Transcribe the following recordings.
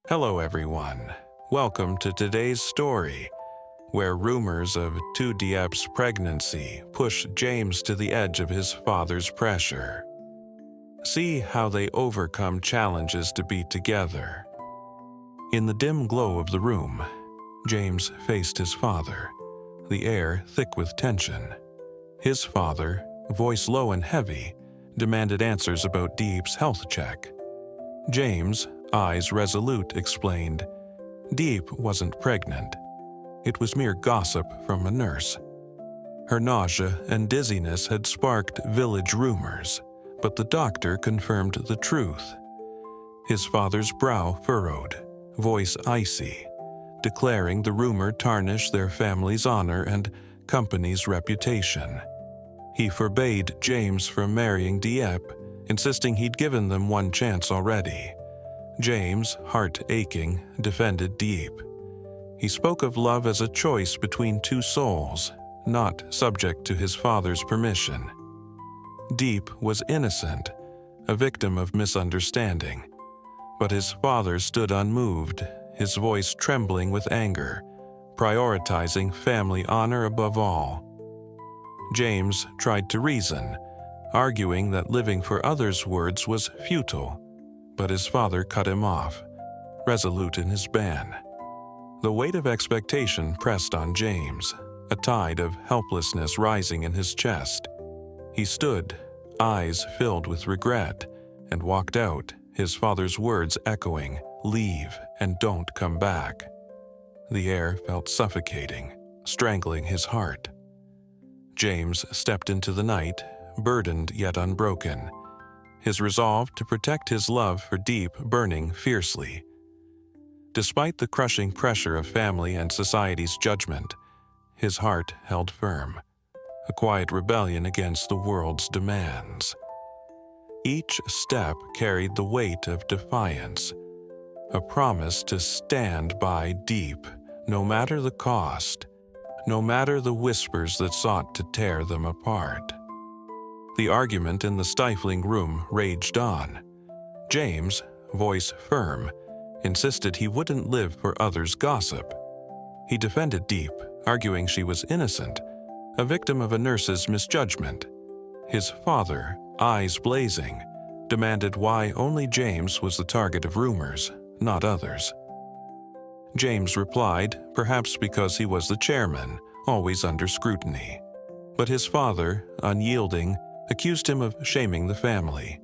Hello everyone, welcome to today's story, where rumors of Tu Diep's pregnancy push James to the edge of his father's pressure. See how they overcome challenges to be together. In the dim glow of the room, James faced his father, the air thick with tension. His father, voice low and heavy, demanded answers about Diep's health check. James, eyes resolute, explained, Diep wasn't pregnant. It was mere gossip from a nurse. Her nausea and dizziness had sparked village rumors, but the doctor confirmed the truth. His father's brow furrowed, voice icy, declaring the rumor tarnished their family's honor and company's reputation. He forbade James from marrying Diep, insisting he'd given them one chance already. James, heart aching, defended Diep. He spoke of love as a choice between two souls, not subject to his father's permission. Diep was innocent, a victim of misunderstanding. But his father stood unmoved, his voice trembling with anger, prioritizing family honor above all. James tried to reason, arguing that living for others' words was futile, but his father cut him off, resolute in his ban. The weight of expectation pressed on James, a tide of helplessness rising in his chest. He stood, eyes filled with regret, and walked out, his father's words echoing, "Leave and don't come back." The air felt suffocating, strangling his heart. James stepped into the night, burdened yet unbroken, his resolve to protect his love for Diep burning fiercely. Despite the crushing pressure of family and society's judgment, his heart held firm, a quiet rebellion against the world's demands. Each step carried the weight of defiance, a promise to stand by Diep, no matter the cost, no matter the whispers that sought to tear them apart. The argument in the stifling room raged on. James, voice firm, insisted he wouldn't live for others' gossip. He defended Diep, arguing she was innocent, a victim of a nurse's misjudgment. His father, eyes blazing, demanded why only James was the target of rumors, not others. James replied, perhaps because he was the chairman, always under scrutiny. But his father, unyielding, accused him of shaming the family.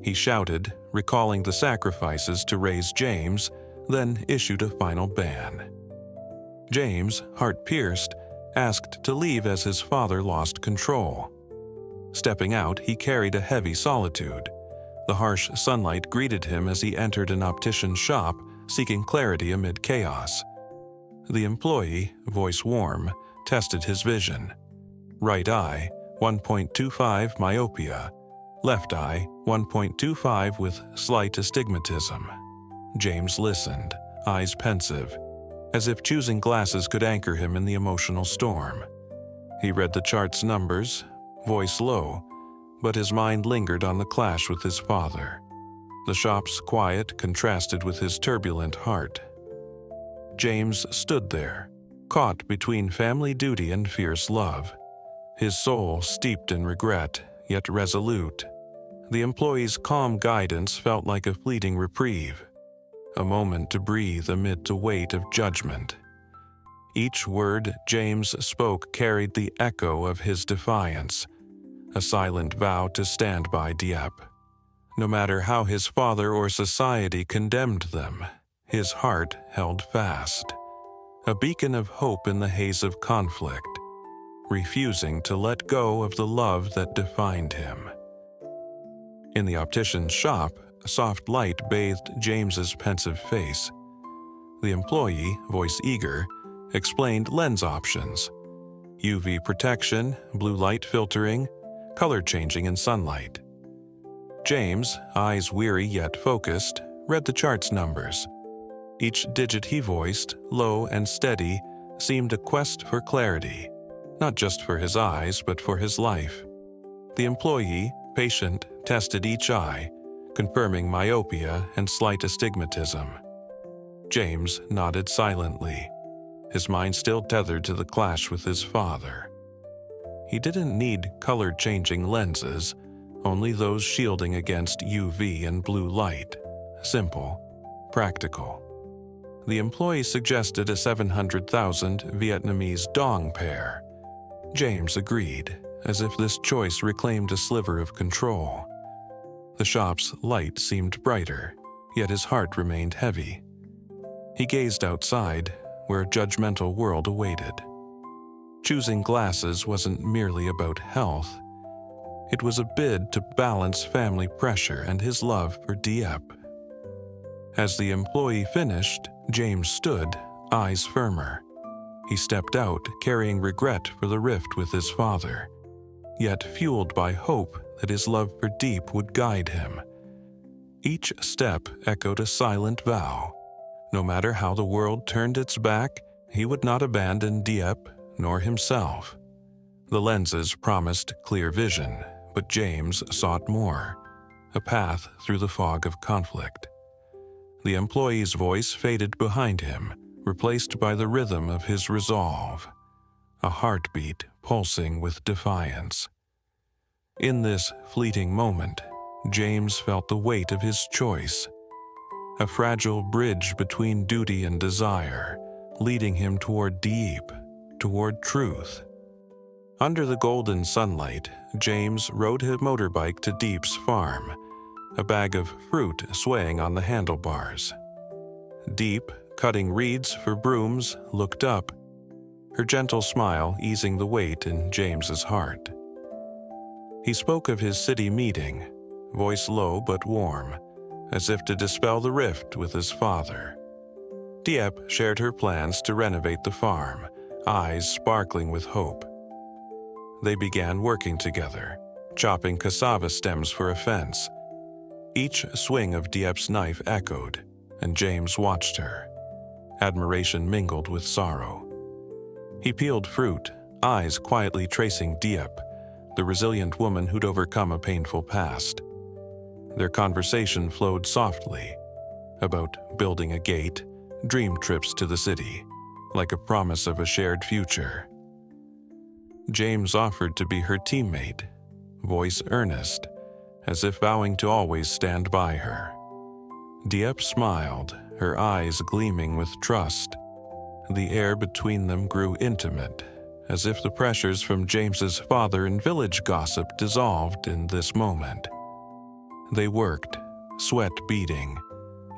He shouted, recalling the sacrifices to raise James, then issued a final ban. James, heart pierced, asked to leave as his father lost control. Stepping out, he carried a heavy solitude. The harsh sunlight greeted him as he entered an optician's shop, seeking clarity amid chaos. The employee, voice warm, tested his vision. Right eye, 1.25 myopia. Left eye, 1.25 with slight astigmatism. James listened, eyes pensive, as if choosing glasses could anchor him in the emotional storm. He read the chart's numbers, voice low, but his mind lingered on the clash with his father. The shop's quiet contrasted with his turbulent heart. James stood there, caught between family duty and fierce love, his soul steeped in regret, yet resolute. The employee's calm guidance felt like a fleeting reprieve, a moment to breathe amid the weight of judgment. Each word James spoke carried the echo of his defiance, a silent vow to stand by Diep. No matter how his father or society condemned them, his heart held fast, a beacon of hope in the haze of conflict, refusing to let go of the love that defined him. In the optician's shop, a soft light bathed James's pensive face. The employee, voice eager, explained lens options: UV protection, blue light filtering, color changing in sunlight. James, eyes weary yet focused, read the chart's numbers. Each digit he voiced, low and steady, seemed a quest for clarity, not just for his eyes, but for his life. The employee, patient, tested each eye, confirming myopia and slight astigmatism. James nodded silently, his mind still tethered to the clash with his father. He didn't need color-changing lenses, only those shielding against UV and blue light. Simple, practical. The employee suggested a 700,000 Vietnamese dong pair. James agreed, as if this choice reclaimed a sliver of control. The shop's light seemed brighter, yet his heart remained heavy. He gazed outside, where a judgmental world awaited. Choosing glasses wasn't merely about health. It was a bid to balance family pressure and his love for Diep. As the employee finished, James stood, eyes firmer. He stepped out, carrying regret for the rift with his father, yet fueled by hope that his love for Diep would guide him. Each step echoed a silent vow. No matter how the world turned its back, he would not abandon Diep nor himself. The lenses promised clear vision, but James sought more, a path through the fog of conflict. The employee's voice faded behind him, replaced by the rhythm of his resolve, a heartbeat pulsing with defiance. In this fleeting moment, James felt the weight of his choice, a fragile bridge between duty and desire, leading him toward Diep, toward truth. Under the golden sunlight, James rode his motorbike to Diep's farm, a bag of fruit swaying on the handlebars. Diep, cutting reeds for brooms, looked up, her gentle smile easing the weight in James's heart. He spoke of his city meeting, voice low but warm, as if to dispel the rift with his father. Diep shared her plans to renovate the farm, eyes sparkling with hope. They began working together, chopping cassava stems for a fence. Each swing of Diep's knife echoed, and James watched her. Admiration mingled with sorrow. He peeled fruit, eyes quietly tracing Diep, the resilient woman who'd overcome a painful past. Their conversation flowed softly, about building a gate, dream trips to the city, like a promise of a shared future. James offered to be her teammate, voice earnest, as if vowing to always stand by her. Diep smiled, her eyes gleaming with trust. The air between them grew intimate, as if the pressures from James's father and village gossip dissolved in this moment. They worked, sweat beading,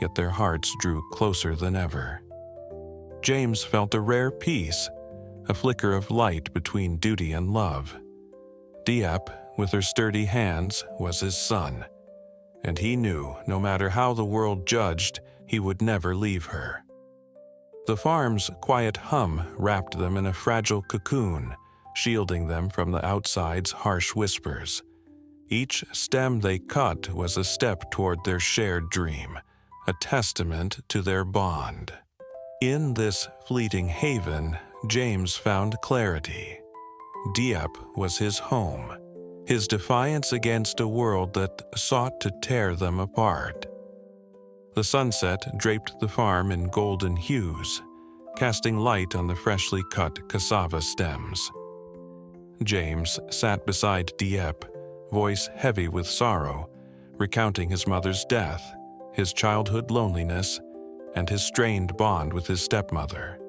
yet their hearts drew closer than ever. James felt a rare peace, a flicker of light between duty and love. Diep, with her sturdy hands, was his son, and he knew no matter how the world judged, he would never leave her. The farm's quiet hum wrapped them in a fragile cocoon, shielding them from the outside's harsh whispers. Each stem they cut was a step toward their shared dream, a testament to their bond. In this fleeting haven, James found clarity. Diep was his home, his defiance against a world that sought to tear them apart. The sunset draped the farm in golden hues, casting light on the freshly cut cassava stems. James sat beside Diep, voice heavy with sorrow, recounting his mother's death, his childhood loneliness, and his strained bond with his stepmother.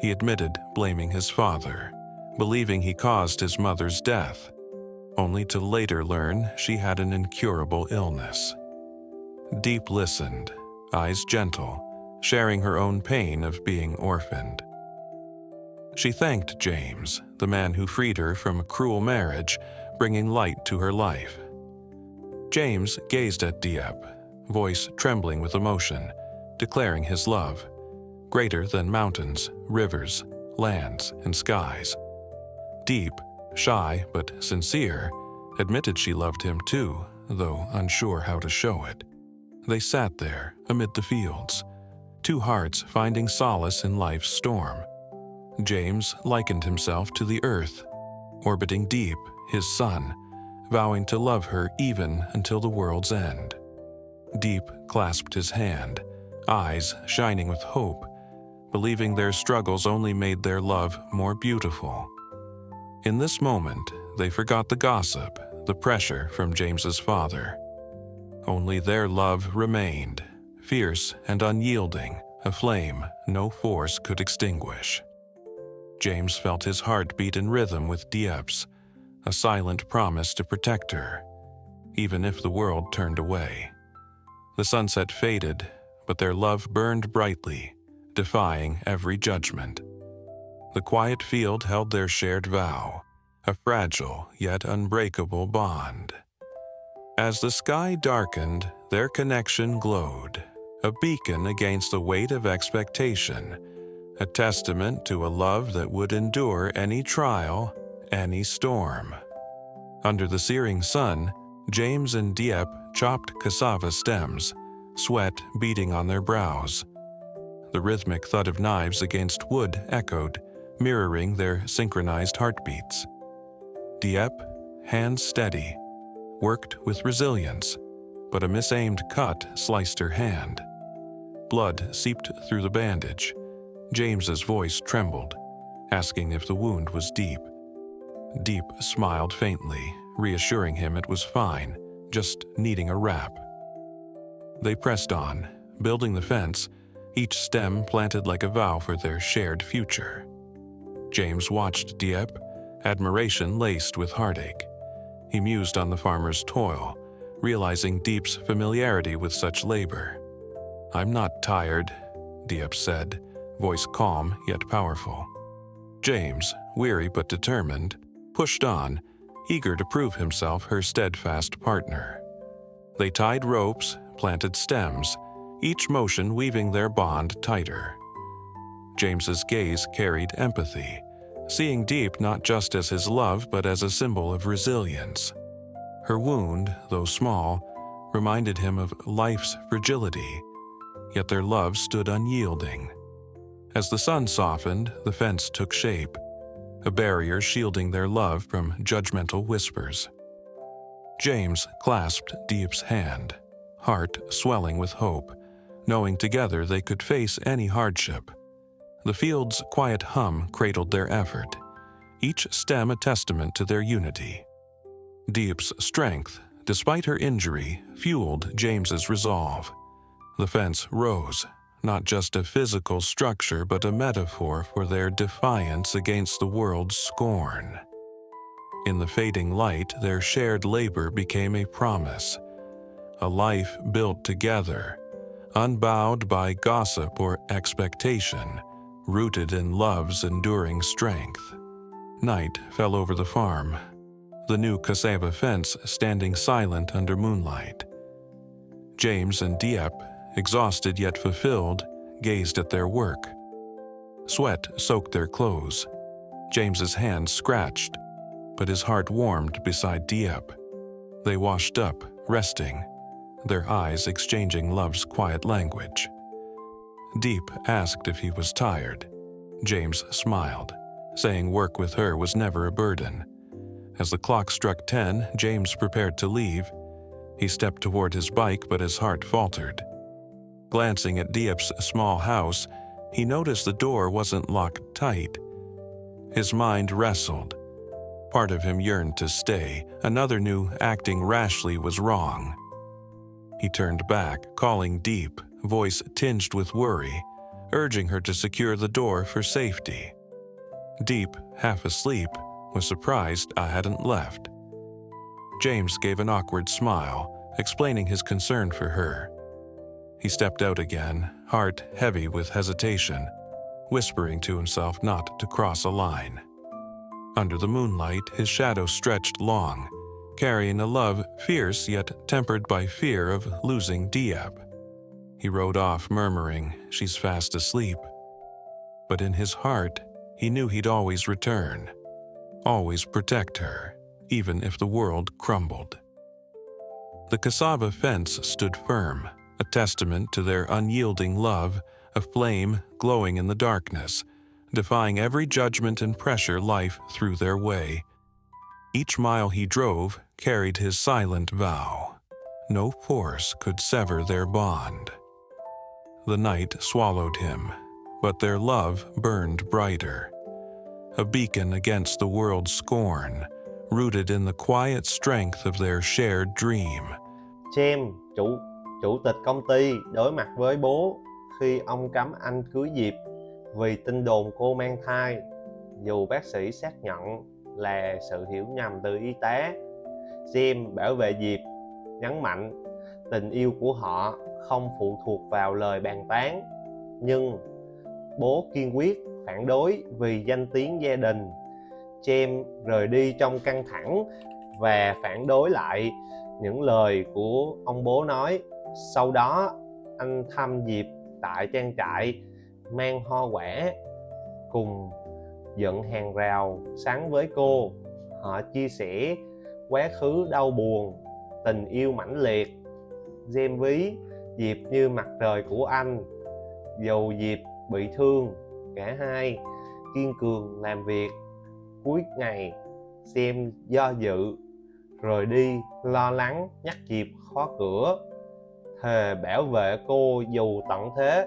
He admitted blaming his father, believing he caused his mother's death, only to later learn she had an incurable illness. Diep listened, eyes gentle, sharing her own pain of being orphaned. She thanked James, the man who freed her from a cruel marriage, bringing light to her life. James gazed at Diep, voice trembling with emotion, declaring his love, greater than mountains, rivers, lands, and skies. Diep, shy but sincere, admitted she loved him too, though unsure how to show it. They sat there, amid the fields, two hearts finding solace in life's storm. James likened himself to the earth, orbiting Diep, his son, vowing to love her even until the world's end. Diep clasped his hand, eyes shining with hope, believing their struggles only made their love more beautiful. In this moment, they forgot the gossip, the pressure from James's father. Only their love remained, fierce and unyielding, a flame no force could extinguish. James felt his heart beat in rhythm with Diep's, a silent promise to protect her, even if the world turned away. The sunset faded, but their love burned brightly, defying every judgment. The quiet field held their shared vow, a fragile yet unbreakable bond. As the sky darkened, their connection glowed, a beacon against the weight of expectation, a testament to a love that would endure any trial, any storm. Under the searing sun, James and Diep chopped cassava stems, sweat beading on their brows. The rhythmic thud of knives against wood echoed, mirroring their synchronized heartbeats. Diep, hands steady, worked with resilience, but a misaimed cut sliced her hand. Blood seeped through the bandage. James's voice trembled, asking if the wound was deep. Diep smiled faintly, reassuring him it was fine, just needing a wrap. They pressed on, building the fence, each stem planted like a vow for their shared future. James watched Diep, admiration laced with heartache. He mused on the farmer's toil, realizing Diep's familiarity with such labor. "I'm not tired," Diep said, voice calm yet powerful. James, weary but determined, pushed on, eager to prove himself her steadfast partner. They tied ropes, planted stems, each motion weaving their bond tighter. James's gaze carried empathy, seeing Diep not just as his love but as a symbol of resilience. Her wound, though small, reminded him of life's fragility, yet their love stood unyielding. As the sun softened, the fence took shape, a barrier shielding their love from judgmental whispers. James clasped Diep's hand, heart swelling with hope, knowing together they could face any hardship. The field's quiet hum cradled their effort, each stem a testament to their unity. Diep's strength, despite her injury, fueled James's resolve. The fence rose, not just a physical structure but a metaphor for their defiance against the world's scorn. In the fading light, their shared labor became a promise, a life built together, unbowed by gossip or expectation, rooted in love's enduring strength. Night fell over the farm, the new cassava fence standing silent under moonlight. James and Diep, exhausted yet fulfilled, gazed at their work. Sweat soaked their clothes. James's hands scratched, but his heart warmed beside Diep. They washed up, resting, their eyes exchanging love's quiet language. Diep asked if he was tired. James smiled, saying work with her was never a burden. As the clock struck 10, James prepared to leave. He stepped toward his bike, but his heart faltered. Glancing at Diep's small house, he noticed the door wasn't locked tight. His mind wrestled. Part of him yearned to stay, another knew acting rashly was wrong. He turned back, calling Diep, voice tinged with worry, urging her to secure the door for safety. Diep, half asleep, was surprised I hadn't left. James gave an awkward smile, explaining his concern for her. He stepped out again, heart heavy with hesitation, whispering to himself not to cross a line. Under the moonlight, his shadow stretched long, carrying a love fierce yet tempered by fear of losing Diep. He rode off, murmuring, "She's fast asleep." But in his heart, he knew he'd always return, always protect her, even if the world crumbled. The cassava fence stood firm, a testament to their unyielding love, a flame glowing in the darkness, defying every judgment and pressure life threw their way. Each mile he drove carried his silent vow. No force could sever their bond. the night swallowed him, but their love burned brighter. A beacon against the world's scorn, rooted in the quiet strength of their shared dream. James, chủ tịch công ty, đối mặt với bố khi ông cấm anh cưới Diệp vì tin đồn cô mang thai, dù bác sĩ xác nhận là sự hiểu nhầm từ y tá. James bảo vệ Diệp, nhấn mạnh tình yêu của họ không phụ thuộc vào lời bàn tán, nhưng bố kiên quyết phản đối vì danh tiếng gia đình. James rời đi trong căng thẳng và phản đối lại những lời của ông bố nói. Sau đó, anh thăm Diệp tại trang trại, mang hoa quả, cùng dựng hàng rào sắn với cô. Họ chia sẻ quá khứ đau buồn, tình yêu mãnh liệt. James ví Diệp như mặt trời của anh. Dầu Diệp bị thương, cả hai kiên cường làm việc. Cuối ngày, James do dự, rồi đi lo lắng nhắc Diệp khóa cửa, thề bảo vệ cô dù tận thế.